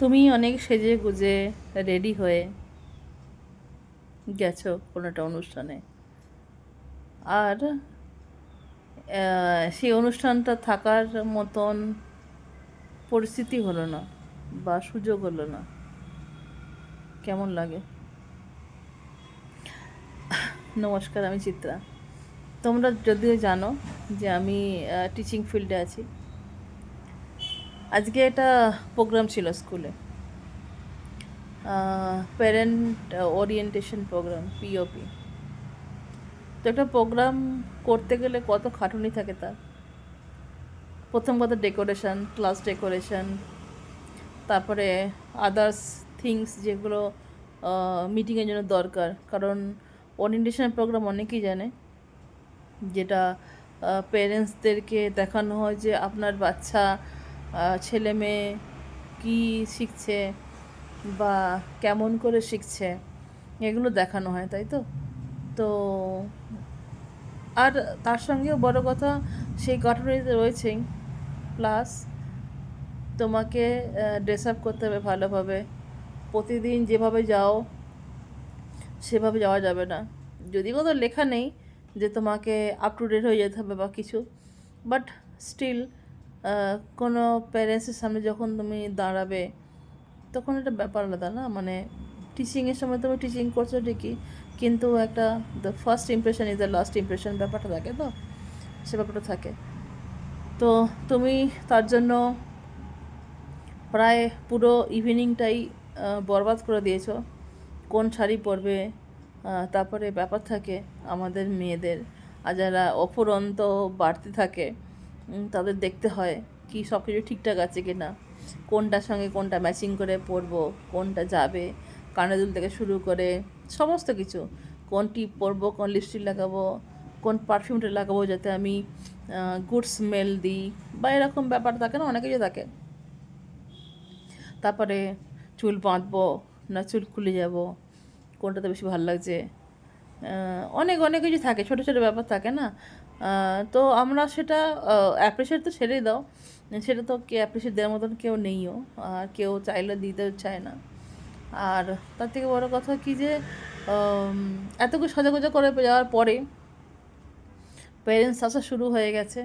তুমি অনেক সেজে গুজে রেডি হয়ে গেছো কোনো একটা অনুষ্ঠানে, আর সেই অনুষ্ঠানটা থাকার মতন পরিস্থিতি হলো না বা সুযোগ হলো না। কেমন লাগে? নমস্কার, আমি চিত্রা। তোমরা যদিও জানো যে আমি টিচিং ফিল্ডে আছি। আজকে একটা প্রোগ্রাম ছিল স্কুলে, প্যারেন্ট ওরিয়েন্টেশন প্রোগ্রাম, পিওপি। তো একটা প্রোগ্রাম করতে গেলে কত খাটুনি থাকে তার। প্রথম কথা ডেকোরেশন, ক্লাস ডেকোরেশন, তারপরে আদার্স থিংস যেগুলো মিটিংয়ের জন্য দরকার। কারণ ওরিয়েন্টেশন প্রোগ্রাম অনেকেই জানে, যেটা পেরেন্টসদেরকে দেখানো হয় যে আপনার বাচ্চা ছেলে মেয়ে কী শিখছে বা কেমন করে শিখছে, এগুলো দেখানো হয়, তাই তো। তো আর তার সঙ্গেও বড় কথা, সেই কাঠুরিতে রয়েছেই, প্লাস তোমাকে ড্রেস আপ করতে হবে ভালোভাবে। প্রতিদিন যেভাবে যাও সেভাবে যাওয়া যাবে না। যদি কোথাও লেখা নেই যে তোমাকে আপ টু ডেট হয়ে যেতে হবে বা কিছু, বাট স্টিল কোনো প্যারেন্টসের সামনে যখন তুমি দাঁড়াবে তখন একটা ব্যাপার আলাদা না। মানে টিচিংয়ের সময় তুমি টিচিং করছো ঠিকই, কিন্তু একটা the first impression is the last impression ব্যাপারটা থাকে, তো সে ব্যাপারটা থাকে। তো তুমি তার জন্য প্রায় পুরো ইভিনিংটাই বরবাদ করে দিয়েছো। কোন শাড়ি পরবে, তারপরে ব্যাপার থাকে আমাদের মেয়েদের, আর যারা অফুরন্ত বাড়তি থাকে তাদের দেখতে হয় কি সব কিছু ঠিকঠাক আছে কি না, কোনটার সঙ্গে কোনটা ম্যাচিং করে পরবো, কোনটা যাবে, কানের দুল থেকে শুরু করে সমস্ত কিছু, কোন টিপ পরবো, কোন লিপস্টিক লাগাবো, কোন পারফিউমটা লাগাবো যাতে আমি গুড স্মেল দিই, বা এরকম ব্যাপার থাকে না, অনেক কিছু থাকে। তারপরে চুল বাঁধবো না চুল খুলে যাব, কোনটাতে বেশি ভালো লাগছে, অনেক অনেক কিছু থাকে, ছোটো ছোটো ব্যাপার থাকে না। তো আমরা সেটা অ্যাপ্রিসিয়েট তো ছেড়েই দাও, সেটা তো কে অ্যাপ্রিসিয়েট দেওয়ার মতন কেউ নেইও, আর কেউ চাইলে দিতেও চায় না। আর তার থেকে বড় কথা কি যে এত কিছু সাজাগোজা করে যাওয়ার পরে প্যারেন্টস আসা শুরু হয়ে গেছে।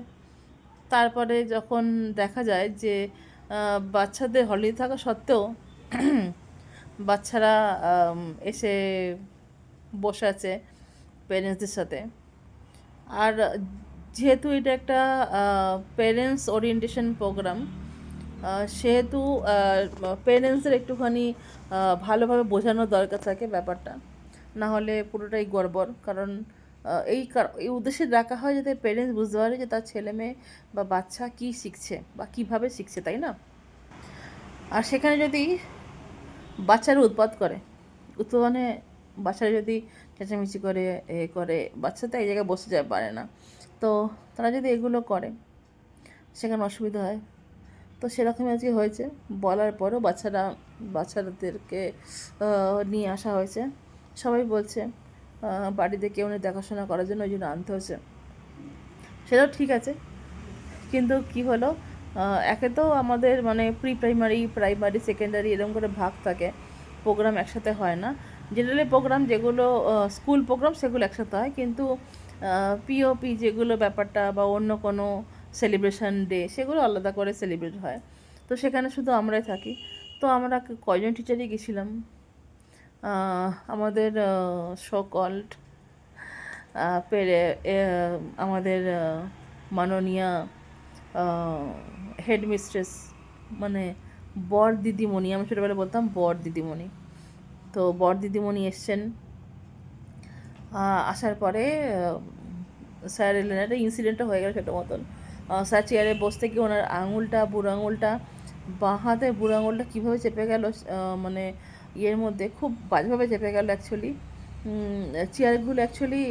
তারপরে যখন দেখা যায় যে বাচ্চাদের হলিডে থাকা সত্ত্বেও বাচ্চারা এসে বসে আছে প্যারেন্টসদের সাথে। আর যেহেতু এটা একটা প্যারেন্টস ওরিয়েন্টেশন প্রোগ্রাম, সেহেতু প্যারেন্টসদের একটুখানি ভালোভাবে বোঝানো দরকার থাকে ব্যাপারটা, না হলে পুরোটাই গড়বড়। কারণ এই উদ্দেশ্যে রাখা হয় যাতে প্যারেন্টস বুঝতে পারে যে তার ছেলে মেয়ে বা বাচ্চা কী শিখছে বা কীভাবে শিখছে, তাই না। আর সেখানে যদি বাচ্চারা উৎপাত করে, উৎপাদনে বাচ্চারা যদি চেঁচামেচি করে করে, বাচ্চা তো এই জায়গায় বসে যায় পারে না, তো তারা যদি এগুলো করে সেখানে অসুবিধা হয়। তো সেরকমই আজকে হয়েছে। বলার পরও বাচ্চাদেরকে নিয়ে আসা হয়েছে। সবাই বলছে বাড়িতে কেউ নেই দেখাশোনা করার জন্য, ওই জন্য আনতে হয়েছে। সেটাও ঠিক আছে, কিন্তু কি হলো, একে তো আমাদের মানে প্রাইমারি সেকেন্ডারি এরকম করে ভাগ থাকে, প্রোগ্রাম একসাথে হয় না। জেনারেলি প্রোগ্রাম যেগুলো স্কুল প্রোগ্রাম সেগুলো একসাথে হয়, কিন্তু পিওপি যেগুলো ব্যাপারটা বা অন্য কোনো সেলিব্রেশন ডে সেগুলো আলাদা করে সেলিব্রেট হয়। তো সেখানে শুধু আমরাই থাকি। তো আমরা কয়জন টিচারই গেছিলাম। আমাদের সো কল্ড পেরে আমাদের মাননীয়া হেডমিস্ট্রেস, মানে বর দিদিমণি, আমি ছোটোবেলায় বলতাম বর দিদিমণি। তো বর দিদিমণি এসছেন। আসার পরে স্যার এলেন, একটা ইনসিডেন্টটা হয়ে গেল ছোটো মতন। স্যার চেয়ারে বসতে গিয়ে ওনার বুড়ো আঙুলটা, বাঁ হাতের বুড়ো আঙুলটা কীভাবে চেপে গেল, মানে ইয়ের মধ্যে খুব বাজেভাবে চেপে গেল অ্যাকচুয়ালি। চেয়ারগুলো অ্যাকচুয়ালি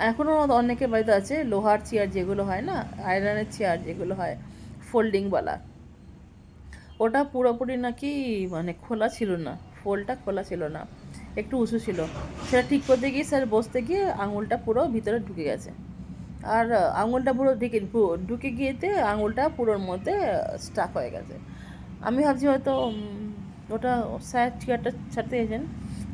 এখনও অনেকের বাড়িতে আছে লোহার চেয়ার, যেগুলো হয় না আয়রনের চেয়ার, যেগুলো হয় ফোল্ডিংওয়ালা, ওটা পুরোপুরি নাকি মানে খোলা ছিল না, ফোল্ডটা খোলা ছিল না, একটু উঁচু ছিল। সেটা ঠিক করতে গিয়ে স্যার বসতে গিয়ে আঙুলটা পুরো ভিতরে ঢুকে গেছে। আর আঙুলটা পুরো ঢুকে গিয়েতে আঙুলটা পুরোর মধ্যে স্টাক হয়ে গেছে। আমি ভাবছি হয়তো ওটা স্যার চেয়ারটা ছাড়তে গেছেন,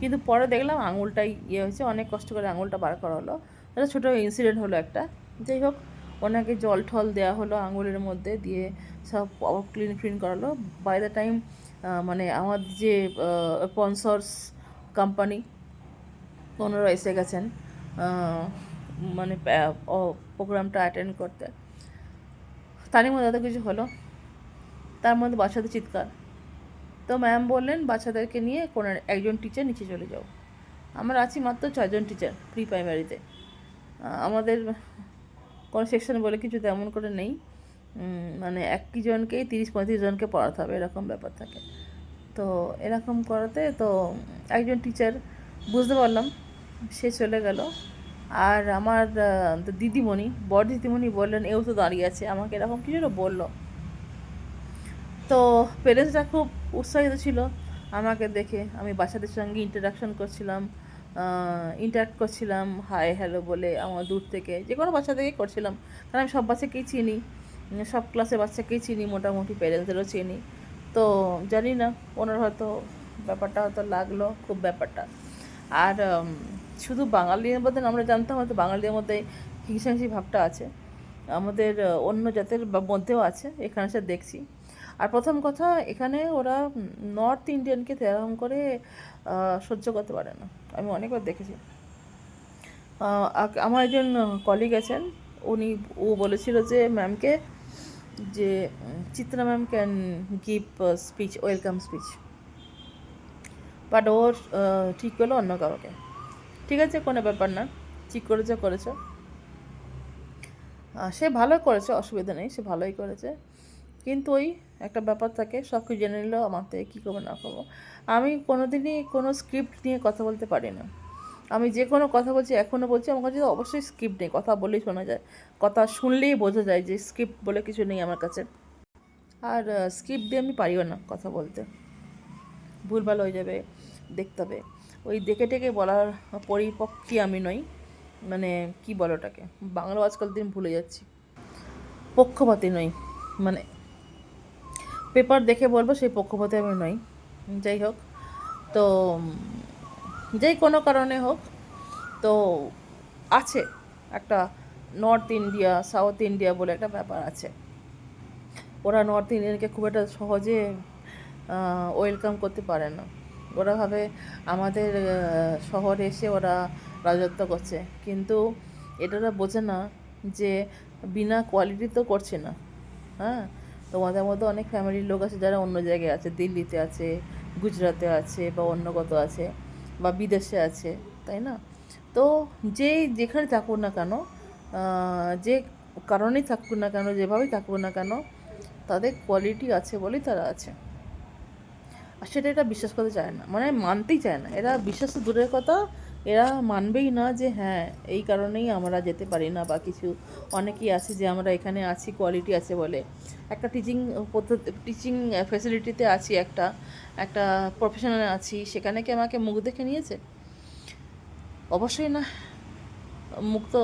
কিন্তু পরে দেখলাম আঙুলটাই হয়েছে, অনেক কষ্ট করে আঙুলটা বার করা হলো। একটা ছোটো ইনসিডেন্ট হলো একটা। যাই হোক, ওনাকে জল ঠল দেওয়া হলো আঙুলের মধ্যে দিয়ে, সব ক্লিন ফ্লিন করালো। বাই দ্য টাইম মানে আমার যে স্পন্সর্স কোম্পানি ওনারা এসে গেছেন মানে প্রোগ্রামটা অ্যাটেন্ড করতে। তারই মধ্যে এত কিছু হলো, তার মধ্যে বাচ্চাদের চিৎকার। তো ম্যাম বললেন বাচ্চাদেরকে নিয়ে কোনো একজন টিচার নিচে চলে যাও। আমরা আছি মাত্র 4জন টিচার প্রি প্রাইমারিতে। আমাদের কোনো সেকশন বলে কিছু তেমন করে নেই, মানে একজনকেই 30-35 জনকে পড়াতে হবে, এরকম ব্যাপার থাকে। তো এরকম করাতে তো একজন টিচার বুঝতে পারলাম সে চলে গেল। আর আমার দিদিমণি, বড় দিদিমণি বললেন এও তো দাঁড়িয়ে আছে, আমাকে এরকম কিছু না বললো। তো পেরেন্টসরা খুব উৎসাহিত ছিল আমাকে দেখে। আমি বাচ্চাদের সঙ্গে ইন্টারাক্ট করছিলাম হাই হ্যালো বলে, আমার দূর থেকে যে কোনো বাচ্চা থেকেই করছিলাম, কারণ আমি সব বাচ্চাকেই চিনি, সব ক্লাসের বাচ্চাকেই চিনি, মোটামুটি প্যারেন্টসদেরও চিনি। তো জানি না, ওনার হয়তো ব্যাপারটা হয়তো লাগলো খুব ব্যাপারটা। আর শুধু বাঙালিদের মধ্যে আমরা জানতাম হয়তো বাঙালিদের মধ্যে হিংসাহিংসি ভাবটা আছে, আমাদের অন্য জাতের মধ্যেও আছে, এখানে সে দেখছি। আর প্রথম কথা, এখানে ওরা নর্থ ইন্ডিয়ানকে তেরকম করে সহ্য করতে পারে না, আমি অনেকবার দেখেছি। আমার একজন কলিগ আছেন, ও বলেছিল যে ম্যামকে যে Chitra ma'am can give speech, welcome speech, but ওর ঠিক করলো অন্য কাউকে। ঠিক আছে, কোনো ব্যাপার না, ঠিক করেছো। সে ভালো করেছে, অসুবিধা নেই, সে ভালোই করেছে। কিন্তু ওই একটা ব্যাপার থাকে, সব কিছু জেনে নিলেও আমার থেকে কী করবো না করবো। আমি কোনোদিনই কোনো স্ক্রিপ্ট নিয়ে কথা বলতে পারি না। আমি যে কোনো কথা বলছি, এখনও বলছি, আমার কাছে অবশ্যই স্ক্রিপ্ট নেই, কথা বললেই শোনা যায়, কথা শুনলেই বোঝা যায় যে স্ক্রিপ্ট বলে কিছু নেই আমার কাছে। আর স্ক্রিপ্ট দিয়ে আমি পারিও না কথা বলতে, ভুলভাল হয়ে যাবে, দেখতে হবে। ওই দেখে টেকে বলার পরিপক্ষী আমি নই, মানে কি বলো ওটাকে, বাংলা আজকাল দিন ভুলে যাচ্ছি, পক্ষপাতী নই, মানে পেপার দেখে বলবো সেই পক্ষপাতে আমি নই। যাই হোক, তো যেই কোনো কারণে হোক, তো আছে একটা নর্থ ইন্ডিয়া সাউথ ইন্ডিয়া বলে একটা ব্যাপার আছে। ওরা নর্থ ইন্ডিয়ানকে খুব একটা সহজে ওয়েলকাম করতে পারে না। ওরা ভাবে আমাদের শহরে এসে ওরা রাজত্ব করছে, কিন্তু এটা ওরা বোঝে না যে বিনা কোয়ালিটি তো করছে না। হ্যাঁ, তোমাদের মধ্যে অনেক ফ্যামিলির লোক আছে যারা অন্য জায়গায় আছে, দিল্লিতে আছে, গুজরাটে আছে, বা অন্য কত আছে, বা বিদেশে আছে, তাই না? তো যেখানে থাকুক না কেন, যে কারণেই থাকুক না কেন, যেভাবেই থাকুক না কেন, তাদের কোয়ালিটি আছে বলেই তারা আছে। আর সেটা এটা বিশ্বাস করতে চায় না, মানে মানতেই চায় না, এরা বিশ্বাস তো দূরের কথা, এরা মানবেই না যে হ্যাঁ এই কারণেই আমরা যেতে পারি না বা কিছু। অনেকেই আছে যে আমরা এখানে আছি কোয়ালিটি আছে বলে, একটা টিচিং ফ্যাসিলিটিতে আছি, একটা প্রফেশনাল আছি, সেখানে কি আমাকে মুখ দেখে নিয়েছে? অবশ্যই না। মুখ তো,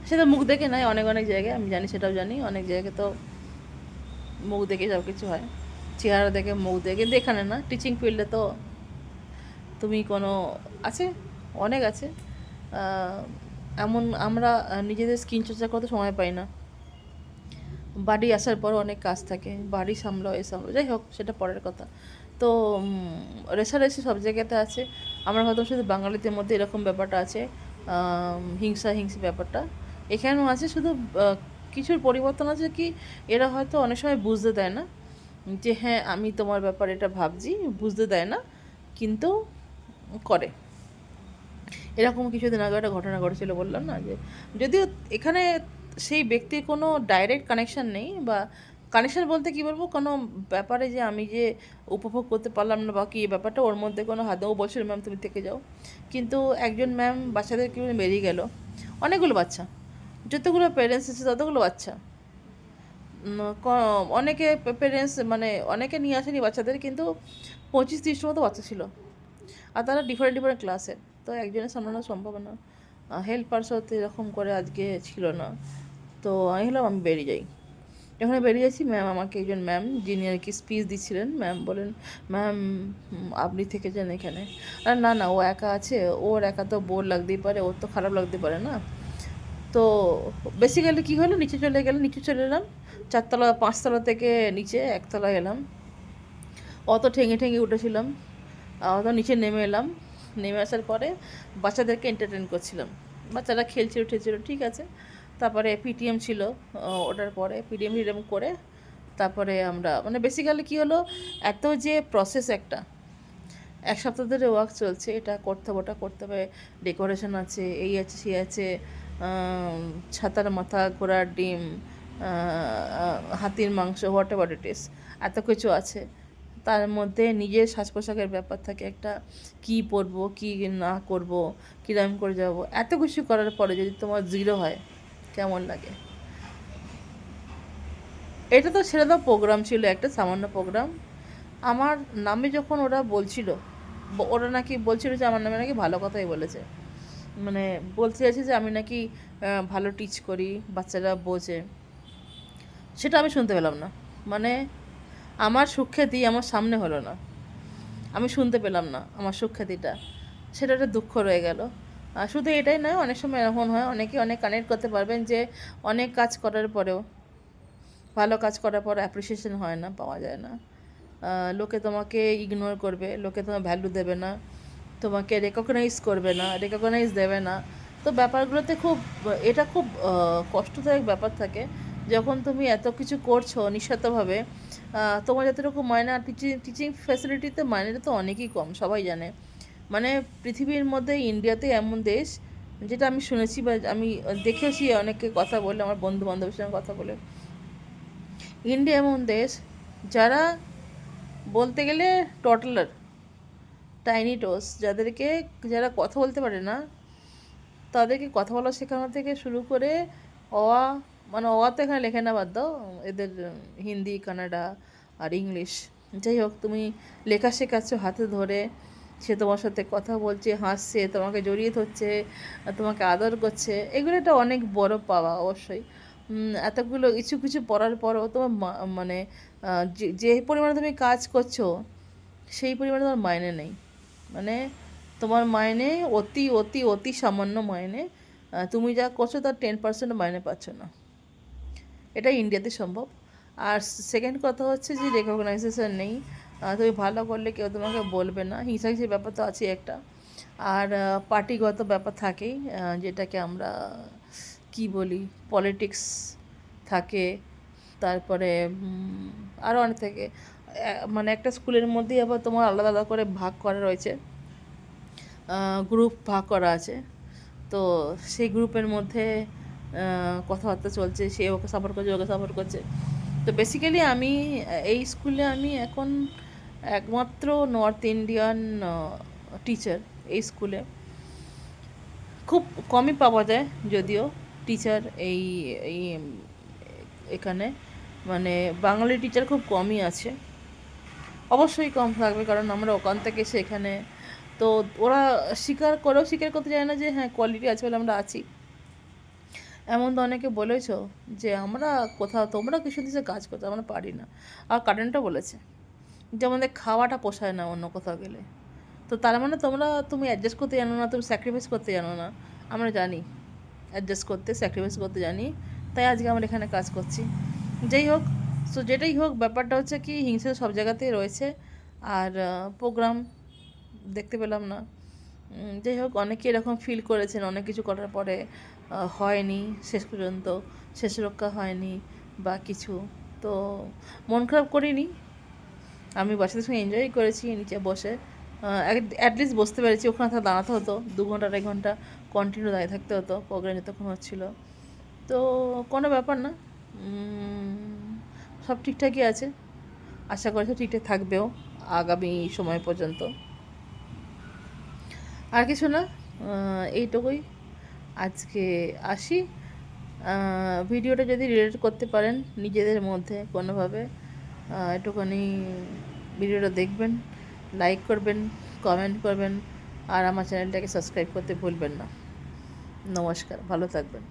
সেটা মুখ দেখে নয়, অনেক অনেক জায়গায় আমি জানি, সেটাও জানি, অনেক জায়গায় তো মুখ দেখে সব কিছু হয়, চেহারা দেখে মুখ দেখে, কিন্তু এখানে না, টিচিং ফিল্ডে তো তুমি কোনো আছে, অনেক আছে। এমন আমরা নিজেদের স্কিন চর্চা করতে সময় পাই না, বাড়ি আসার পর অনেক কাজ থাকে, বাড়ি সামলাও যাই হোক, সেটা পরের কথা। তো রেষারেষি সব জায়গাতে আছে। আমরা হয়তো শুধু বাঙালিদের মধ্যে এরকম ব্যাপারটা আছে, হিংসি ব্যাপারটা এখানেও আছে, শুধু কিছুর পরিবর্তন আছে কি, এরা হয়তো অনেক সময় বুঝতে দেয় না যে হ্যাঁ আমি তোমার ব্যাপারে এটা ভাবছি, বুঝতে দেয় না, কিন্তু করে। এরকম কিছুদিন আগে একটা ঘটনা ঘটেছিল, বললাম না, যে যদিও এখানে সেই ব্যক্তির কোনো ডাইরেক্ট কানেকশান নেই, বা কানেকশান বলতে কী বলবো, কোনো ব্যাপারে যে আমি যে উপভোগ করতে পারলাম না বা কি, ব্যাপারটা ওর মধ্যে কোনো হাত, ও বলছিল ম্যাম তুমি থেকে যাও, কিন্তু একজন ম্যাম বাচ্চাদেরকে বেরিয়ে গেল, অনেকগুলো বাচ্চা, যতগুলো প্যারেন্টস এসেছে ততগুলো বাচ্চা, অনেকে প্যারেন্টস মানে অনেকে নিয়ে আসেনি বাচ্চাদের, কিন্তু 25-30 মতো বাচ্চা ছিল, আর তারা ডিফারেন্ট ডিফারেন্ট ক্লাসের। তো একজনের সামলানো সম্ভব না, হেল্পারসও তো এরকম করে আজকে ছিল না। তো আমি হলাম আমি বেরিয়ে যাই। যখন বেরিয়েছি ম্যাম আমাকে একজন ম্যাম যিনি আর কি স্পিচ দিচ্ছিলেন ম্যাম বলেন, ম্যাম আপনি থেকে যান এখানে। আর না না, ও একা আছে, ওর একা তো বোর লাগতেই পারে, ওর তো খারাপ লাগতে পারে না। তো বেসিক্যালি কী হলো, নিচে চলে গেলাম, নিচে চলে এলাম, 4তলা 5তলা থেকে নিচে 1তলা এলাম। অত ঠেঙে ঠেঙে উঠেছিলাম, অত নিচে নেমে এলাম। নেমে আসার পরে বাচ্চাদেরকে এন্টারটেন করছিলাম, বাচ্চারা খেলছে উঠেছিল, ঠিক আছে। তারপরে পিটিএম ছিল, ওটার পরে পিটিএম টিটিএম করে তারপরে আমরা মানে বেসিক্যালি কী হলো, এত যে প্রসেস একটা 1 সপ্তাহ ধরে ওয়ার্ক চলছে, এটা করতে হবে ওটা করতে হবে, ডেকোরেশন আছে, এই আছে সেই আছে, ছাতার মাথা, ঘোড়ার ডিম, হাতির মাংস, হোয়াট এভার ইট ইস, এত কিছু আছে। তার মধ্যে নিজের সাজ পোশাকের ব্যাপার থাকে একটা, কী পরবো কী না করবো, কীরকম করে যাব, এত কিছু করার পরে যদি তোমার জিরো হয় কেমন লাগে। এটা তো ছেড়ে দাও, প্রোগ্রাম ছিল একটা সামান্য প্রোগ্রাম। আমার নামে যখন ওরা বলছিল, ওরা নাকি বলছিল যে আমার নামে নাকি ভালো কথাই বলেছে, মানে বলতে চাইছে যে আমি নাকি ভালো টিচ করি, বাচ্চারা বোঝে। সেটা আমি শুনতে পেলাম না, মানে আমার সুখ্যাতি আমার সামনে হলো না, আমি শুনতে পেলাম না আমার সুখ্যাতিটা, সেটা একটা দুঃখ রয়ে গেল। আর শুধু এটাই নয়, অনেক সময় এরকম হয়, অনেকে অনেক কানেক্ট করতে পারবেন যে অনেক কাজ করার পরেও, ভালো কাজ করার পর অ্যাপ্রিসিয়েশন হয় না, পাওয়া যায় না। লোকে তোমাকে ইগনোর করবে, লোকে তোমার ভ্যালু দেবে না, তোমাকে রেকগনাইজ করবে না, রেকগনাইজ দেবে না। তো ব্যাপারগুলোতে খুব, এটা খুব কষ্টদায়ক ব্যাপার থাকে যখন তুমি এত কিছু করছো নিঃস্বার্থভাবে। তোমার যতটুকু মাইনে, আর টিচিং ফ্যাসিলিটিতে মাইনেটা তো অনেকই কম, সবাই জানে। মানে পৃথিবীর মধ্যে ইন্ডিয়াতে এমন দেশ, যেটা আমি শুনেছি বা আমি দেখেছি অনেকে কথা বলে, আমার বন্ধু বান্ধবের সঙ্গে কথা বলে, ইন্ডিয়া এমন দেশ যারা বলতে গেলে টটলার, টাইনি টোস, যারা কথা বলতে পারে না, তাদেরকে কথা বলা শেখানো থেকে শুরু করে অ মানে অ তো এখানে লেখে না, বাদ দাও, এদের হিন্দি, কানাডা আর ইংলিশ, যাই হোক, তুমি লেখা শেখাচ্ছ হাতে ধরে, সে তোমার সাথে কথা বলছে, হাসছে, তোমাকে জড়িয়ে ধরছে, তোমাকে আদর করছে, এগুলো একটা অনেক বড় পাওয়া অবশ্যই। এতগুলো কিছু কিছু পড়ার পরও তোমার মানে যে পরিমাণে তুমি কাজ করছো সেই পরিমাণে তোমার মাইনে নেই, মানে তোমার মাইনে অতি অতি অতি সামান্য মাইনে, তুমি যা করছো তার 10% মাইনে পাচ্ছ না। এটা ইন্ডিয়াতে সম্ভব। আর সেকেন্ড কথা হচ্ছে যে রেকগনাইজেশন নেই, তুমি ভালো করলে কেউ তোমাকে বলবে না, হিংসাহিংসি ব্যাপার তো আছে একটা। আর পার্টিগত ব্যাপার থাকেই, যেটাকে আমরা কি বলি, পলিটিক্স থাকে। তারপরে আরও অনেক থাকে, মানে একটা স্কুলের মধ্যেই আবার তোমার আলাদা আলাদা করে ভাগ করা রয়েছে, গ্রুপ ভাগ করা আছে। তো সেই গ্রুপের মধ্যে কথাবার্তা চলছে, সে ওকে সাপোর্ট করছে, ওকে সাপোর্ট করছে। তো বেসিক্যালি আমি এই স্কুলে আমি এখন একমাত্র নর্থ ইন্ডিয়ান টিচার। এই স্কুলে খুব কমই পাওয়া যায় যদিও টিচার, এই এই এখানে মানে বাঙালি টিচার খুব কমই আছে, অবশ্যই কম থাকবে, কারণ আমরা ওখান থেকে সেখানে। তো ওরা স্বীকার করতে চায় না যে হ্যাঁ কোয়ালিটি আছে বলে আমরা আছি। এমন তো অনেকে বলেছো যে আমরা কোথাও, তোমরা কিছু দিতে কাজ করতে, আমরা পারি না। আর কারেন্টটা বলেছে যে আমাদের খাওয়াটা পোষায় না অন্য কোথাও গেলে। তো তার মানে তুমি অ্যাডজাস্ট করতে জানো না, তুমি স্যাক্রিফাইস করতে জানো না। আমরা জানি অ্যাডজাস্ট করতে, স্যাক্রিফাইস করতে জানি, তাই আজকে আমরা এখানে কাজ করছি। যাই হোক, সো যেটাই হোক, ব্যাপারটা হচ্ছে কি, হিংসা সব জায়গাতেই রয়েছে। আর প্রোগ্রাম দেখতে পেলাম না। যাই হোক, অনেকে এরকম ফিল করেছেন অনেক কিছু করার পরে হয়নি, শেষ পর্যন্ত শেষ রক্ষা হয়নি বা কিছু। তো মন খারাপ করিনি, আমি বাচ্চাদের সঙ্গে এনজয় করেছি নিচে বসে, অ্যাটলিস্ট বসতে পেরেছি, ওখানে দাঁড়াতে হতো 2 ঘন্টা 2.5 ঘন্টা কন্টিনিউ দাঁড়িয়ে থাকতে হতো, প্রোগ্রাম যতক্ষণ হচ্ছিলো। তো কোনো ব্যাপার না, সব ঠিকঠাকই আছে, আশা করছি ঠিকঠাক থাকবেও আগামী সময় পর্যন্ত। আর কিছু না, এইটুকুই, আজকে আসি। ভিডিওটা যদি রিলেট করতে পারেন নিজেদের মধ্যে কোনোভাবে, একটুখানি ভিডিওটা দেখবেন, লাইক করবেন, কমেন্ট করবেন, আর আমার চ্যানেলটাকে সাবস্ক্রাইব করতে ভুলবেন না। নমস্কার, ভালো থাকবেন।